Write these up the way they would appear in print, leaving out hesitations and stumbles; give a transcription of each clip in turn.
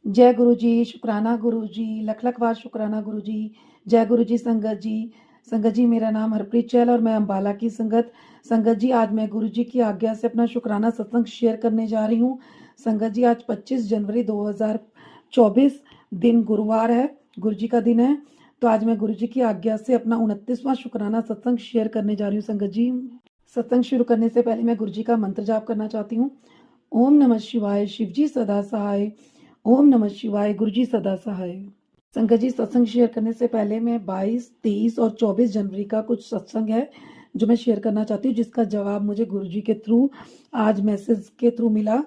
जय गुरु जी, शुक्राना गुरु जी, लख लख बार शुक्राना गुरु जी। जय गुरु जी संगत जी। संगत जी, मेरा नाम हरप्रीत चहल और मैं अम्बाला की संगत। संगत जी, आज मैं गुरु जी की आज्ञा से अपना शुक्राना सत्संग शेयर करने जा रही हूँ। संगत जी, आज 25 जनवरी 2024 दिन गुरुवार है, गुरु जी का दिन है। तो आज मैं गुरु जी की आज्ञा से अपना 29वां शुक्राना सत्संग शेयर करने जा रही हूँ। संगत जी, सत्संग शुरू करने से पहले मैं गुरु जी का मंत्र जाप करना चाहती हूँ। ओम नमः शिवाय, शिव जी सदा सहाय। ओम नमः शिवाय, गुरु जी सदा सहाय। संगत जी, सत्संग शेयर करने से पहले मैं 22, 23 और 24 जनवरी का कुछ सत्संग है जो मैं शेयर करना चाहती हूँ, जिसका जवाब मुझे गुरु जी के थ्रू आज मैसेज के थ्रू मिला।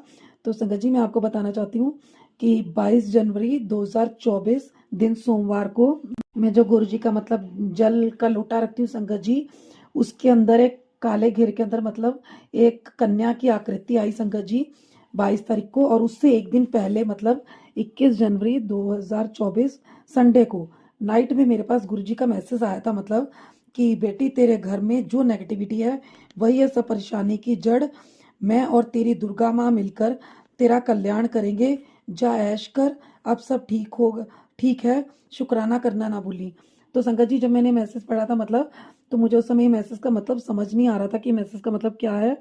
तो संगत जी, मैं आपको बताना चाहती हूँ कि 22 जनवरी 2024 दिन सोमवार को मैं जो गुरु जी का मतलब जल का लोटा रखती हूँ संगत जी, उसके अंदर एक काले घेरे के अंदर मतलब एक कन्या की आकृति आई संगत जी 22 तारीख को। और उससे एक दिन पहले मतलब 21 जनवरी 2024 संडे को नाइट में मेरे पास गुरुजी का मैसेज आया था, मतलब कि बेटी, तेरे घर में जो नेगेटिविटी है वही है सब परेशानी की जड़। मैं और तेरी दुर्गा माँ मिलकर तेरा कल्याण करेंगे। जा ऐश कर, अब सब ठीक होगा, ठीक है, शुक्राना करना ना भूली। तो संगत जी, जब मैंने मैसेज पढ़ा था मतलब, तो मुझे उस समय मैसेज का मतलब समझ नहीं आ रहा था कि मैसेज का मतलब क्या है।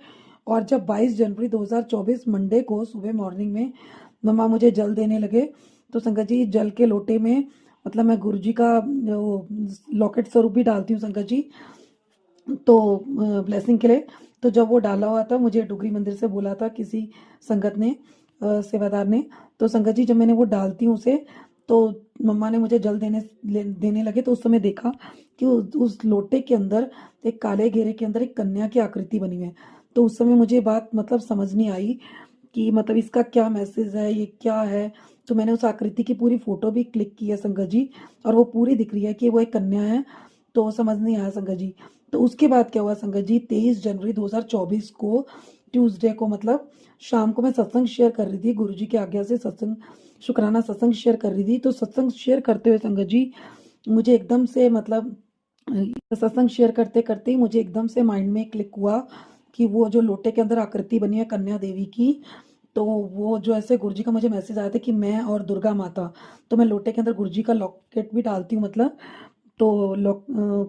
और जब 22 जनवरी 2024 मंडे को सुबह मॉर्निंग में मम्मा मुझे जल देने लगे, तो संगत जी जल के लोटे में मतलब मैं गुरु जी का वो लॉकेट स्वरूप भी डालती हूँ संगत जी, तो ब्लेसिंग के लिए। तो जब वो डाला हुआ था, मुझे डुगरी मंदिर से बोला था किसी संगत ने, सेवादार ने। तो संगत जी, जब मैंने वो डालती हूँ उसे, तो मम्मा ने मुझे जल देने लगे, तो उस समय देखा कि उस लोटे के अंदर एक काले घेरे के अंदर एक कन्या की आकृति बनी हुई है। तो उस समय मुझे बात मतलब समझ नहीं आई कि मतलब इसका क्या मैसेज है, ये क्या है। तो मैंने उस आकृति की पूरी फोटो भी क्लिक की है संगत जी, और वो पूरी दिख रही है कि वो एक कन्या है। तो समझ नहीं आया संगत जी। तो उसके बाद क्या हुआ संगत जी, 23 जनवरी 2024 को ट्यूसडे को मतलब शाम को मैं सत्संग शेयर कर रही थी, गुरु जी की आज्ञा से सत्संग शुक्राना सत्संग शेयर कर रही थी। तो सत्संग शेयर करते हुए संगत जी मुझे एकदम से मतलब सत्संग शेयर करते करते ही मुझे एकदम से माइंड में क्लिक हुआ कि वो जो लोटे के अंदर आकृति बनी है कन्या देवी की, तो वो जो ऐसे गुरुजी का मुझे मैसेज आया था कि मैं और दुर्गा माता, तो मैं लोटे के अंदर गुरुजी का लॉकेट भी डालती हूँ मतलब। तो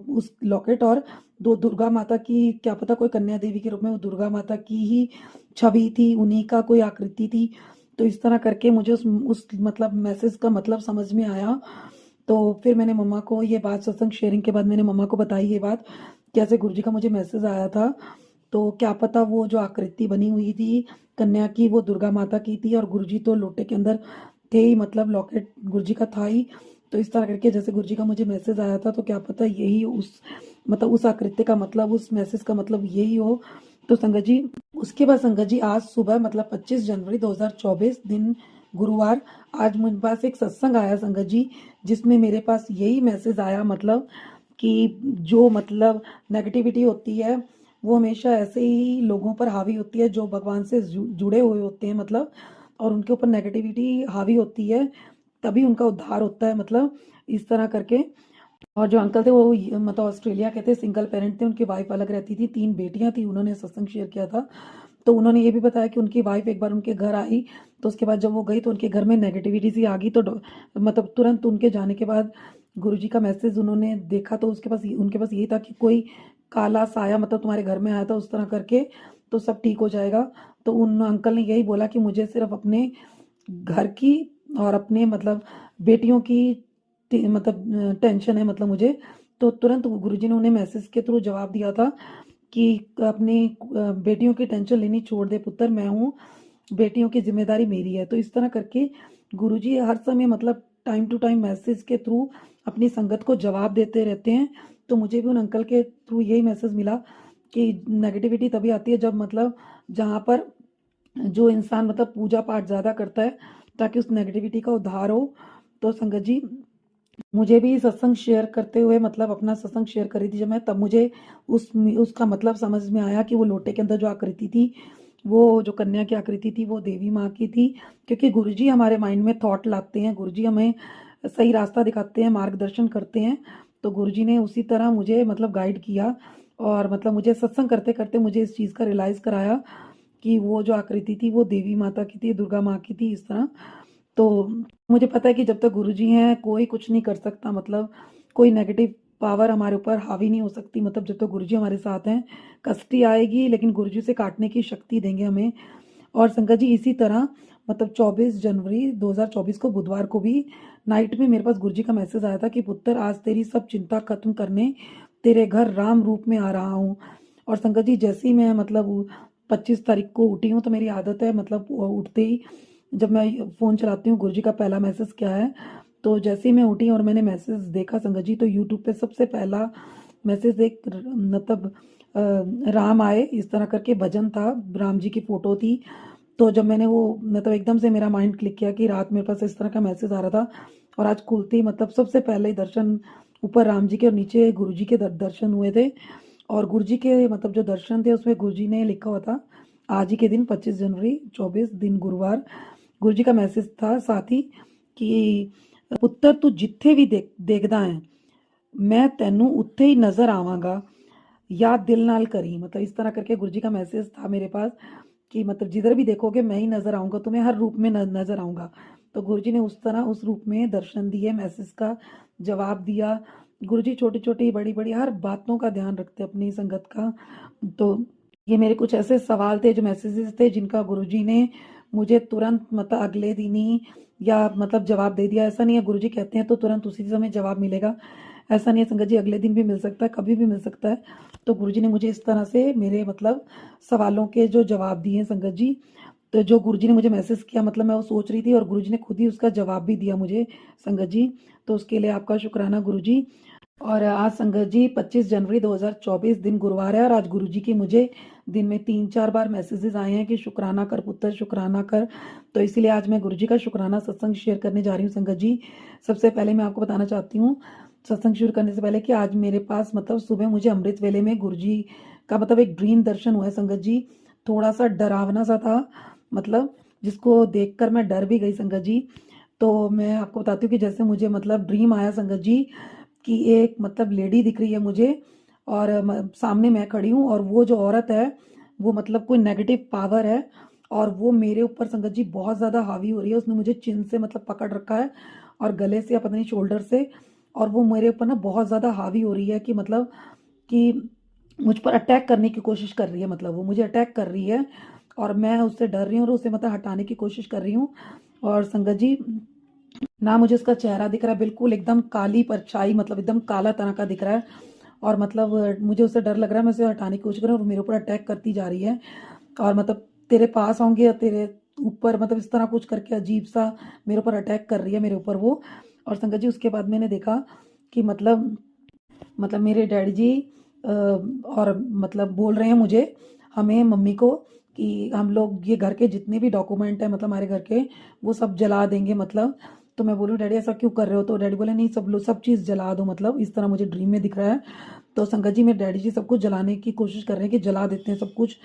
उस लॉकेट और दो दुर्गा माता की, क्या पता कोई कन्या देवी के रूप में वो दुर्गा माता की ही छवि थी, उन्हीं का कोई आकृति थी। तो इस तरह करके मुझे उस मतलब मैसेज का मतलब समझ में आया। तो फिर मैंने मम्मा को ये बात, सत्संग शेयरिंग के बाद मैंने मम्मा को बताई ये बात, कैसे गुरुजी का मुझे मैसेज आया था। तो क्या पता वो जो आकृति बनी हुई थी कन्या की वो दुर्गा माता की थी, और गुरुजी तो लोटे के अंदर थे ही, मतलब लॉकेट गुरुजी का था ही। तो इस तरह करके जैसे गुरुजी का मुझे मैसेज आया था, तो क्या पता यही उस मतलब उस आकृति का मतलब, उस मैसेज का मतलब यही हो। तो संगत जी, उसके बाद संगत जी आज सुबह मतलब 25 जनवरी 2024 दिन गुरुवार, आज मेरे पास एक सत्संग आया संगत जी, जिसमें मेरे पास यही मैसेज आया मतलब कि जो मतलब नेगेटिविटी होती है वो हमेशा ऐसे ही लोगों पर हावी होती है जो भगवान से जुड़े हुए होते हैं मतलब, और उनके ऊपर नेगेटिविटी हावी होती है तभी उनका उद्धार होता है मतलब, इस तरह करके। और जो अंकल थे वो मतलब ऑस्ट्रेलिया के थे, सिंगल पेरेंट थे, उनकी वाइफ अलग रहती थी, 3 बेटियां थी, उन्होंने सत्संग शेयर किया था। तो उन्होंने ये भी बताया कि उनकी वाइफ एक बार उनके घर आई, तो उसके बाद जब वो गई तो उनके घर में नेगेटिविटी सी आ गई। तो मतलब तुरंत उनके जाने के बाद गुरुजी का मैसेज उन्होंने देखा, तो उसके पास उनके पास यही था कि कोई काला साया मतलब तुम्हारे घर में आया था, उस तरह करके तो सब ठीक हो जाएगा। तो उन अंकल ने यही बोला कि मुझे सिर्फ अपने घर की और अपने मतलब बेटियों की मतलब टेंशन है मतलब मुझे। तो तुरंत गुरुजी ने उन्हें मैसेज के थ्रू जवाब दिया था कि अपनी बेटियों की टेंशन लेनी छोड़ दे पुत्र, मैं हूँ, बेटियों की जिम्मेदारी मेरी है। तो इस तरह करके गुरुजी हर समय मतलब टाइम टू टाइम मैसेज के थ्रू अपनी संगत को जवाब देते रहते हैं। तो मुझे भी उन अंकल के थ्रू यही मैसेज मिला कि नेगेटिविटी तभी आती है जब मतलब जहाँ पर जो इंसान मतलब पूजा पाठ ज़्यादा करता है ताकि उस नेगेटिविटी का उद्धार हो। तो संगत जी, मुझे भी सत्संग शेयर करते हुए मतलब अपना सत्संग शेयर कर रही थी जब मैं, तब मुझे उसका मतलब समझ में आया कि वो लोटे के अंदर जो आकृति थी, वो जो कन्या की आकृति थी वो देवी माँ की थी। क्योंकि गुरुजी हमारे माइंड में थॉट लाते हैं, गुरुजी हमें सही रास्ता दिखाते हैं, मार्गदर्शन करते हैं। तो गुरुजी ने उसी तरह मुझे मतलब गाइड किया, और मतलब मुझे सत्संग करते करते मुझे इस चीज़ का रियलाइज़ कराया कि वो जो आकृति थी वो देवी माता की थी, दुर्गा माँ की थी, इस तरह। तो मुझे पता है कि जब तक गुरुजी हैं कोई कुछ नहीं कर सकता, मतलब कोई नेगेटिव पावर हमारे ऊपर हावी नहीं हो सकती। मतलब जब तक गुरुजी हमारे साथ हैं, कष्टी आएगी लेकिन गुरुजी से काटने की शक्ति देंगे हमें। और संगत जी इसी तरह मतलब 24 जनवरी 2024 को बुधवार को भी नाइट में मेरे पास गुरुजी का मैसेज आया था कि पुत्र आज तेरी सब चिंता खत्म करने तेरे घर राम रूप में आ रहा हूँ। और संगत जी जैसे ही मैं मतलब 25 तारीख को उठी हूँ, तो मेरी आदत है मतलब उठते ही जब मैं फ़ोन चलाती हूँ गुरुजी का पहला मैसेज क्या है। तो जैसे ही मैं उठी और मैंने मैसेज देखा संगत जी, तो यूट्यूब पे सबसे पहला मैसेज एक मतलब राम आए इस तरह करके भजन था, राम जी की फोटो थी। तो जब मैंने वो मतलब एकदम से मेरा माइंड क्लिक किया कि रात मेरे पास इस तरह का मैसेज आ रहा था, और आज खुलते ही मतलब सबसे पहले दर्शन ऊपर राम जी के और नीचे गुरु जी के दर्शन हुए थे। और गुरु जी के मतलब जो दर्शन थे उसमें गुरु जी ने लिखा हुआ था आज ही के दिन 25 जनवरी 24 दिन गुरुवार, गुरु जी का मैसेज था साथ ही कि पुत्र तू जिथे भी देखदा है मैं तेनू उत्थे ही नजर आवांगा, याद दिल नाल करी। मतलब इस तरह करके गुरु जी का मैसेज था मेरे पास कि मतलब जिधर भी देखोगे मैं ही नजर आऊंगा, तुम्हें हर रूप में नजर आऊंगा। तो गुरु जी ने उस तरह उस रूप में दर्शन दिए, मैसेज का जवाब दिया। गुरु जी छोटी छोटी बड़ी बड़ी हर बातों का ध्यान रखते अपनी संगत का। तो ये मेरे कुछ ऐसे सवाल थे जो मैसेजेस थे जिनका गुरु जी ने मुझे तुरंत मतलब अगले दिन ही या मतलब जवाब दे दिया। ऐसा नहीं है गुरु जी कहते हैं तो तुरंत उसी समय जवाब मिलेगा, ऐसा नहीं है संगत जी, अगले दिन भी मिल सकता है, कभी भी मिल सकता है। तो गुरुजी ने मुझे इस तरह से मेरे मतलब सवालों के जो जवाब दिए संगत जी। तो जो गुरुजी ने मुझे मैसेज किया मतलब मैं वो सोच रही थी और गुरुजी ने खुद ही उसका जवाब भी दिया मुझे संगत जी। तो उसके लिए आपका शुक्राना गुरुजी। और आज संगत जी 25 जनवरी 2024 दिन गुरुवार है, और आज गुरुजी की मुझे दिन में 3-4 बार मैसेजेस आए हैं कि शुक्राना कर पुत्र, शुक्राना कर। तो इसीलिए आज मैं गुरुजी का शुक्राना सत्संग शेयर करने जा रही हूँ संगत जी। सबसे पहले मैं आपको बताना चाहती हूँ सत्संग शुरू करने से पहले कि आज मेरे पास मतलब सुबह मुझे अमृत वेले में गुरुजी का मतलब एक ड्रीम दर्शन हुआ है संगत जी। थोड़ा सा डरावना सा था, मतलब जिसको देखकर मैं डर भी गई संगत जी। तो मैं आपको बताती हूँ कि जैसे मुझे मतलब ड्रीम आया संगत जी कि एक मतलब लेडी दिख रही है मुझे, और सामने मैं खड़ी हूँ, और वो जो औरत है वो मतलब कोई नेगेटिव पावर है, और वो मेरे ऊपर संगत जी बहुत ज़्यादा हावी हो रही है। उसने मुझे चिन से मतलब पकड़ रखा है और गले से या पता नहीं शोल्डर से, और वो मेरे ऊपर ना बहुत ज़्यादा हावी हो रही है कि मतलब कि मुझ पर अटैक करने की कोशिश कर रही है, मतलब वो मुझे अटैक कर रही है और मैं उससे डर रही हूँ और उसे मतलब हटाने की कोशिश कर रही हूँ। और संगत जी ना मुझे उसका चेहरा दिख रहा है, बिल्कुल एकदम काली परछाई, मतलब एकदम काला तरह का दिख रहा है। और मतलब मुझे उससे डर लग रहा है, मैं उसे हटाने की कोशिश कर रही हूँ और मेरे ऊपर अटैक करती जा रही है। और मतलब तेरे पास आऊंगी या तेरे ऊपर, मतलब इस तरह कुछ करके अजीब सा मेरे ऊपर अटैक कर रही है मेरे ऊपर वो। और संगत जी उसके बाद मैंने देखा कि मतलब मेरे डैडी जी और मतलब बोल रहे हैं मुझे, हमें मम्मी को, कि हम लोग ये घर के जितने भी डॉक्यूमेंट है मतलब हमारे घर के वो सब जला देंगे मतलब। तो मैं बोलूँ डैडी ऐसा क्यों कर रहे हो, तो डैडी बोले नहीं सब लोग सब चीज़ जला दो, मतलब इस तरह मुझे ड्रीम में दिख रहा है। तो संगत जी मेरे डैडी जी सब कुछ जलाने की कोशिश कर रहे हैं कि जला देते हैं सब कुछ।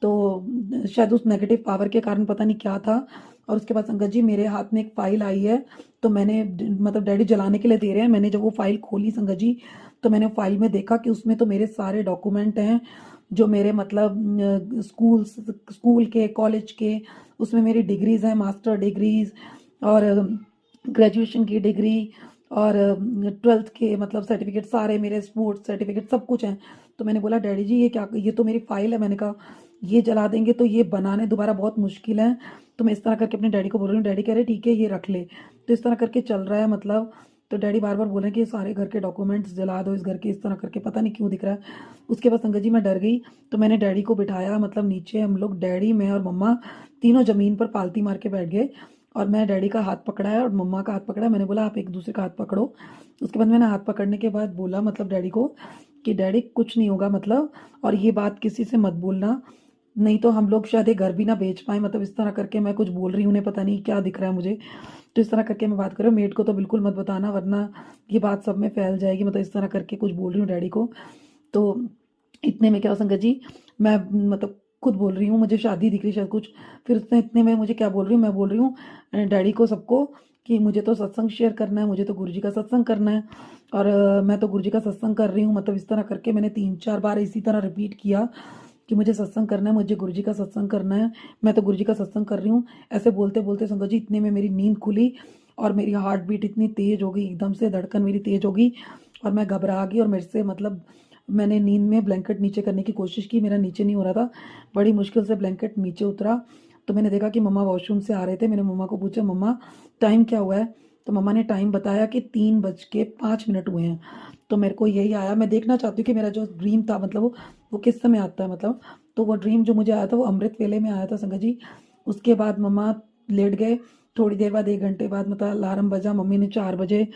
तो शायद उस नेगेटिव पावर के कारण पता नहीं क्या था। और उसके बाद संगत जी मेरे हाथ में एक फाइल आई है, तो मैंने मतलब डैडी जलाने के लिए दे रहे हैं, मैंने जब वो फाइल खोली संगत जी, तो मैंने फाइल में देखा कि उसमें तो मेरे सारे डॉक्यूमेंट हैं जो मेरे मतलब स्कूल के कॉलेज के, उसमें मेरी डिग्रीज हैं, मास्टर डिग्रीज और ग्रेजुएशन की डिग्री और 12th के मतलब सर्टिफिकेट सारे मेरे, स्पोर्ट्स सर्टिफिकेट सब कुछ हैं। तो मैंने बोला डैडी जी ये क्या, ये तो मेरी फाइल है, मैंने कहा ये जला देंगे तो ये बनाने दोबारा बहुत मुश्किल है। तो मैं इस तरह करके अपने डैडी को बोल रही हूँ, डैडी कह रहे ठीक है ये रख ले। तो इस तरह करके चल रहा है मतलब। तो डैडी बार बार बोल रहे हैं कि ये सारे घर के डॉक्यूमेंट्स जला दो इस घर के, इस तरह करके पता नहीं क्यों दिख रहा है। उसके बाद संगत जी मैं डर गई, तो मैंने डैडी को बिठाया मतलब नीचे, हम लोग डैडी मैं और मम्मा तीनों जमीन पर पालती मार के बैठ गए। और मैं डैडी का हाथ पकड़ा है और मम्मा का हाथ पकड़ा है, मैंने बोला आप एक दूसरे का हाथ पकड़ो। उसके बाद मैंने हाथ पकड़ने के बाद बोला मतलब डैडी को कि डैडी कुछ नहीं होगा मतलब, और ये बात किसी से मत बोलना, नहीं तो हम लोग शायद ये घर भी ना बेच पाए, मतलब इस तरह करके मैं कुछ बोल रही हूँ, उन्हें पता नहीं क्या दिख रहा है मुझे। तो इस तरह करके मैं बात कर रही हूँ, मेड को तो बिल्कुल मत बताना वरना ये बात सब में फैल जाएगी, मतलब इस तरह करके कुछ बोल रही हूँ डैडी को। तो इतने में क्या हुआ संगत जी, मैं मतलब खुद बोल रही हूँ मुझे शादी दिख रही शायद कुछ। फिर उसने इतने में मुझे क्या बोल रही हूँ, मैं बोल रही हूँ डैडी को सबको कि मुझे तो सत्संग शेयर करना है, मुझे तो गुरुजी का सत्संग करना है, और मैं तो गुरुजी का सत्संग कर रही हूँ, मतलब इस तरह करके मैंने 3-4 बार इसी तरह रिपीट किया कि मुझे सत्संग करना है, मुझे गुरुजी का सत्संग करना है, मैं तो गुरुजी का सत्संग कर रही हूँ। ऐसे बोलते-बोलते संगत जी इतने में मेरी नींद खुली और मेरी हार्ट बीट इतनी तेज़ हो गई, एकदम से धड़कन मेरी तेज़ हो गई और मैं घबरा गई और मेरे से मतलब मैंने नींद में ब्लैंकेट नीचे करने की कोशिश की, मेरा नीचे नहीं हो रहा था। बड़ी मुश्किल से ब्लैंकेट नीचे उतरा, तो मैंने देखा कि मम्मा वॉशरूम से आ रहे थे। मैंने मम्मा को पूछा, मम्मा टाइम क्या हुआ है? तो मम्मा ने टाइम बताया कि 3:05 हुए हैं। तो मेरे को यही आया, मैं देखना चाहती हूँ कि मेरा जो ड्रीम था मतलब वो किस समय आता है मतलब। तो वो ड्रीम जो मुझे आया था वो अमृत वेले में आया था संगत जी। उसके बाद मम्मा लेट गए, थोड़ी देर बाद 1 घंटे बाद मतलब अलार्म बजा, मम्मी ने 4 बजे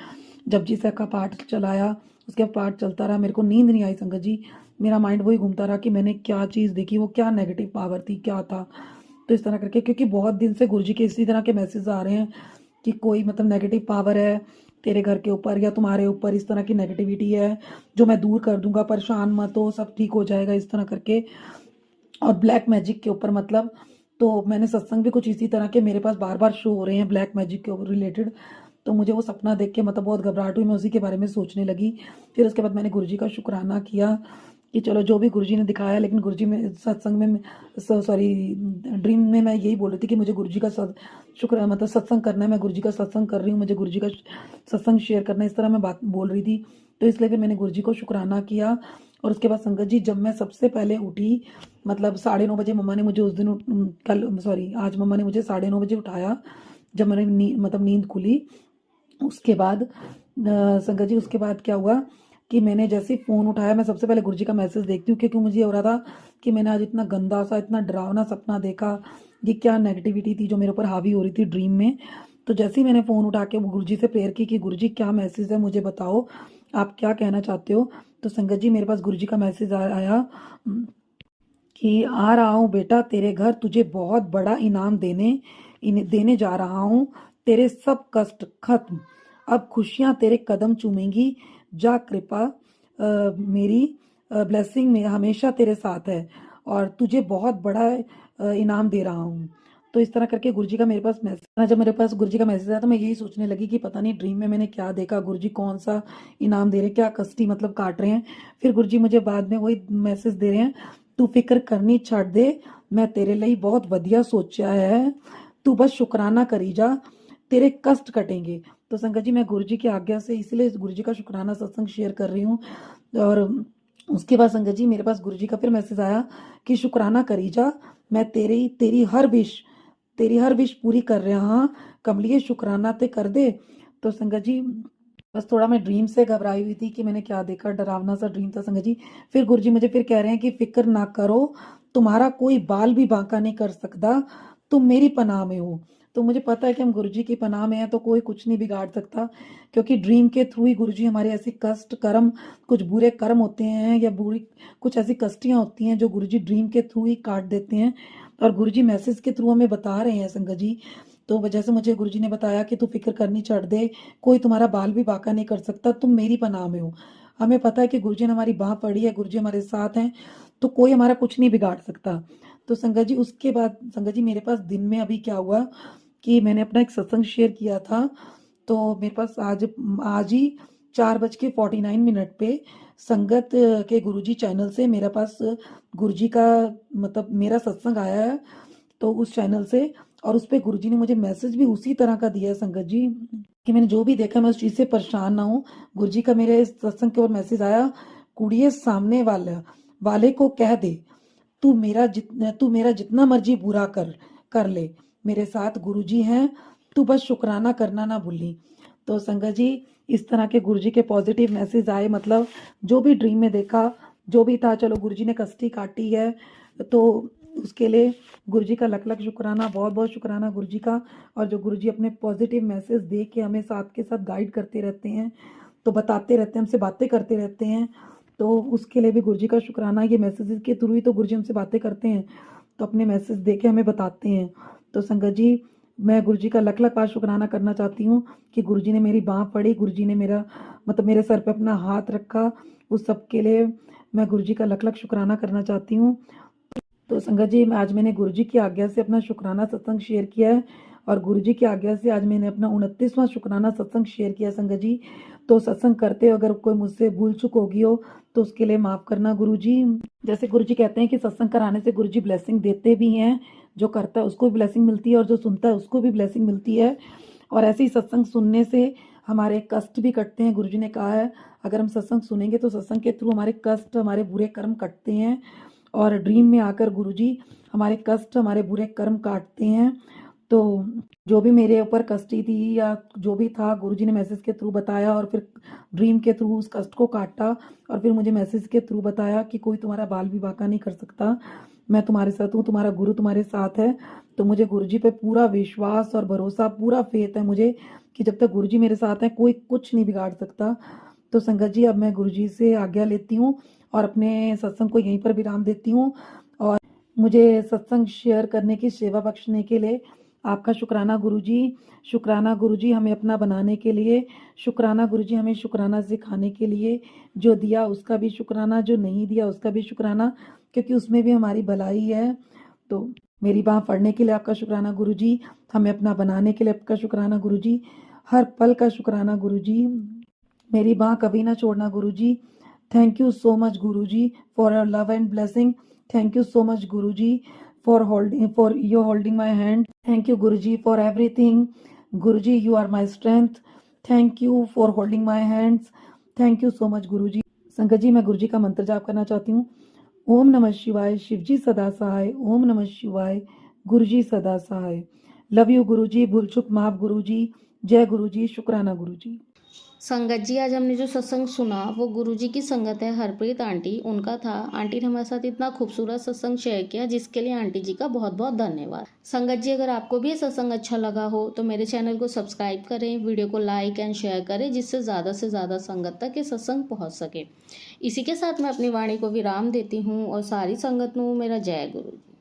जपजी साहब का पाठ चलाया, उसके बाद पाठ चलता रहा। मेरे को नींद नहीं आई संगत जी, मेरा माइंड वही घूमता रहा कि मैंने क्या चीज़ देखी, वो क्या नेगेटिव पावर थी, क्या था। तो इस तरह करके, क्योंकि बहुत दिन से गुरुजी के इसी तरह के मैसेज आ रहे हैं कि कोई मतलब नेगेटिव पावर है तेरे घर के ऊपर या तुम्हारे ऊपर, इस तरह की नेगेटिविटी है जो मैं दूर कर दूंगा, परेशान मत हो, सब ठीक हो जाएगा, इस तरह करके। और ब्लैक मैजिक के ऊपर मतलब, तो मैंने सत्संग भी कुछ इसी तरह के मेरे पास बार बार शो हो रहे हैं ब्लैक मैजिक के ऊपर रिलेटेड। तो मुझे वो सपना देख के मतलब बहुत घबराहट हुई, मैं उसी के बारे में सोचने लगी। फिर उसके बाद मैंने गुरुजी का शुक्राना किया कि चलो जो भी गुरुजी ने दिखाया, लेकिन गुरुजी में सत्संग में सॉरी ड्रीम में मैं यही बोल रही थी कि मुझे गुरुजी का शुक्र मतलब सत्संग करना है, मैं गुरुजी का सत्संग कर रही हूँ, मुझे गुरुजी का सत्संग शेयर करना है, इस तरह मैं बात बोल रही थी। तो इसलिए फिर मैंने गुरुजी को शुक्राना किया। और उसके बाद संगत जी जब मैं सबसे पहले उठी मतलब 9:30 बजे, मम्मा ने मुझे उस दिन कल सॉरी आज मम्मा ने मुझे 9:30 बजे उठाया जब मैंने मतलब नींद खुली। उसके बाद संगत जी उसके बाद क्या हुआ कि मैंने जैसे ही फ़ोन उठाया, मैं सबसे पहले गुरुजी का मैसेज देखती हूँ, क्योंकि मुझे ये हो रहा था कि मैंने आज इतना गंदा सा इतना डरावना सपना देखा, ये क्या नेगेटिविटी थी जो मेरे ऊपर हावी हो रही थी ड्रीम में। तो जैसे ही मैंने फ़ोन उठा के वो गुरुजी से प्रेयर की कि गुरुजी क्या मैसेज है, मुझे बताओ, आप क्या कहना चाहते हो। तो संगत जी मेरे पास गुरुजी का मैसेज आया कि आ रहा हूँ बेटा तेरे घर, तुझे बहुत बड़ा इनाम देने जा रहा हूँ, तेरे सब कष्ट खत्म, अब खुशियाँ तेरे कदम चूमेंगी, जा कृपा मेरी ब्लेसिंग में हमेशा तेरे साथ है और तुझे बहुत बड़ा इनाम दे रहा हूँ। तो इस तरह करके गुरुजी का मेरे पास मैसेज, जब मेरे पास गुरुजी का मैसेज आया तो मैं यही सोचने लगी कि पता नहीं ड्रीम में मैंने क्या देखा, गुरुजी कौन सा इनाम दे रहे हैं, क्या कष्टी मतलब काट रहे हैं। फिर गुरुजी मुझे बाद में वही मैसेज दे रहे हैं, तू फिक्र करनी छੱਡ दे, मैं तेरे ਲਈ बहुत ਵਧੀਆ सोचा है, तू बस शुक्राना करी जा, तेरे कष्ट कटेंगे। तो संगत जी मैं गुरुजी की आज्ञा से इसलिए गुरुजी का शुक्राना सत्संग शेयर कर रही हूँ। और उसके बाद संगत जी मेरे पास गुरुजी का फिर मैसेज आया कि शुक्राना करी जा, मैं तेरी हर विश पूरी कर रहा हाँ, कमलिए शुक्राना ते कर दे। तो संगत जी बस थोड़ा मैं ड्रीम से घबराई हुई थी कि मैंने क्या देखा, डरावना सा ड्रीम था संगत जी। फिर गुरुजी मुझे फिर कह रहे हैं कि फिक्र ना करो, तुम्हारा कोई बाल भी बांका नहीं कर सकता, तुम मेरी पनाह में हो। तो मुझे पता है कि हम गुरुजी की पनाह में हैं तो कोई कुछ नहीं बिगाड़ सकता, क्योंकि ड्रीम के थ्रू ही गुरुजी हमारे ऐसे कष्ट कर्म, कुछ बुरे कर्म होते हैं या बुरी कुछ ऐसी कष्टियाँ होती हैं जो गुरुजी ड्रीम के थ्रू ही काट देते हैं, और गुरुजी मैसेज के थ्रू हमें बता रहे हैं संगत जी। तो वजह से मुझे गुरुजी ने बताया कि तू फिक्र करनी छोड़ दे, कोई तुम्हारा बाल भी बांका नहीं कर सकता, तुम मेरी पनाह में हो। हमें पता है कि गुरुजी ने हमारी बाह पड़ी है, गुरुजी हमारे साथ हैं, तो कोई हमारा कुछ नहीं बिगाड़ सकता। तो संगत जी उसके बाद संगत जी मेरे पास दिन में अभी क्या हुआ कि मैंने अपना एक सत्संग शेयर किया था, तो मेरे पास आज आज ही 4:49 पे संगत के गुरुजी चैनल से मेरे पास गुरुजी का मतलब मेरा सत्संग आया है, तो उस चैनल से, और उस पे गुरुजी ने मुझे मैसेज भी उसी तरह का दिया है संगत जी कि मैंने जो भी देखा मैं उस चीज़ से परेशान ना हूँ। गुरुजी का मेरे इस सत्संग के ऊपर मैसेज आया, कुड़िए सामने वाले को कह दे, तू मेरा जितना मर्जी बुरा कर ले, मेरे साथ गुरुजी हैं, तू बस शुक्राना करना ना भूली। तो संगत जी इस तरह के गुरुजी के पॉजिटिव मैसेज आए, मतलब जो भी ड्रीम में देखा जो भी था, चलो गुरुजी ने कष्टी काटी है तो उसके लिए गुरुजी का लख लख शुक्राना, बहुत बहुत शुक्राना गुरुजी का। और जो गुरुजी अपने पॉजिटिव मैसेज दे के हमें साथ के साथ गाइड करते रहते हैं, तो बताते रहते हैं, हमसे बातें करते रहते हैं, तो उसके लिए भी गुरुजी का शुक्राना। ये मैसेजेस के थ्रू ही तो गुरुजी हमसे बातें करते हैं, तो अपने मैसेज दे के हमें बताते हैं। तो संगत जी मैं गुरुजी का लख लख बार शुक्राना करना चाहती हूँ कि गुरुजी ने मेरी बाँह पड़ी, गुरुजी ने मेरा मतलब मेरे सर पे अपना हाथ रखा, उस सब के लिए मैं गुरुजी का लख लख शुक्राना करना चाहती हूँ। तो संगत जी आज मैंने गुरुजी की आज्ञा से अपना शुक्राना सत्संग शेयर किया है, और गुरुजी की आज्ञा से आज मैंने अपना 29वां शुक्राना सत्संग शेयर किया संगत जी। तो सत्संग करते अगर कोई मुझसे भूल चूक होगी हो तो उसके लिए माफ़ करना गुरुजी। जैसे गुरुजी कहते हैं कि सत्संग कराने से गुरुजी ब्लेसिंग देते भी हैं, जो करता है उसको भी ब्लेसिंग मिलती है और जो सुनता है उसको भी ब्लेसिंग मिलती है। और ऐसे ही सत्संग सुनने से हमारे कष्ट भी कटते हैं। गुरुजी ने कहा है अगर हम सत्संग सुनेंगे तो सत्संग के थ्रू हमारे कष्ट, हमारे बुरे कर्म कटते हैं। और ड्रीम में आकर गुरुजी हमारे कष्ट, हमारे बुरे कर्म काटते हैं। तो जो भी मेरे ऊपर कष्टी थी या जो भी था, गुरुजी ने मैसेज के थ्रू बताया और फिर ड्रीम के थ्रू उस कष्ट को काटा और फिर मुझे मैसेज के थ्रू बताया कि कोई तुम्हारा बाल विवाह का नहीं कर सकता, मैं तुम्हारे साथ हूँ, तुम्हारा गुरु तुम्हारे साथ है। तो मुझे गुरुजी पे पूरा विश्वास और भरोसा, पूरा फेथ है मुझे कि जब तक गुरुजी मेरे साथ हैं कोई कुछ नहीं बिगाड़ सकता। तो संगत जी अब मैं गुरुजी से आज्ञा लेती हूँ और अपने सत्संग को यहीं पर विराम देती हूँ। और मुझे सत्संग शेयर करने की सेवा बख्शने के लिए आपका शुक्राना गुरुजी। शुक्राना गुरुजी हमें अपना बनाने के लिए, शुक्राना गुरुजी हमें शुक्राना सिखाने के लिए, जो दिया उसका भी शुक्राना, जो नहीं दिया उसका भी शुक्राना, क्योंकि उसमें भी हमारी भलाई है। तो मेरी बाह पढ़ने के लिए आपका शुक्राना गुरुजी, हमें अपना बनाने के लिए आपका शुक्राना गुरुजी, हर पल का शुक्राना गुरुजी, मेरी बाह कभी ना छोड़ना Guruji. Thank you so much Guruji for your love and blessing. Thank you so much Guruji for you holding my hand. Thank you Guruji for everything. Guruji, you are my strength. Thank you for holding my hands. Thank you so much Guruji. संगत जी मैं गुरुजी का मंत्र जाप करना चाहती हूँ। ओम नमः शिवाय, शिवजी सदा सहाय। ओम नमः शिवाय, गुरुजी सदा सहाय। लव यू गुरुजी, भूल चूक माफ गुरुजी। जय गुरुजी, शुक्राना गुरुजी। संगत जी आज हमने जो सत्संग सुना वो गुरुजी की संगत है हरप्रीत आंटी, उनका था। आंटी ने हमारे साथ इतना खूबसूरत सत्संग शेयर किया जिसके लिए आंटी जी का बहुत बहुत धन्यवाद। संगत जी अगर आपको भी ये सत्संग अच्छा लगा हो तो मेरे चैनल को सब्सक्राइब करें, वीडियो को लाइक एंड शेयर करें जिससे ज़्यादा से ज़्यादा संगत तक ये सत्संग पहुँच सके। इसी के साथ मैं अपनी वाणी को विराम देती हूँ और सारी संगत नू मेरा जय गुरु।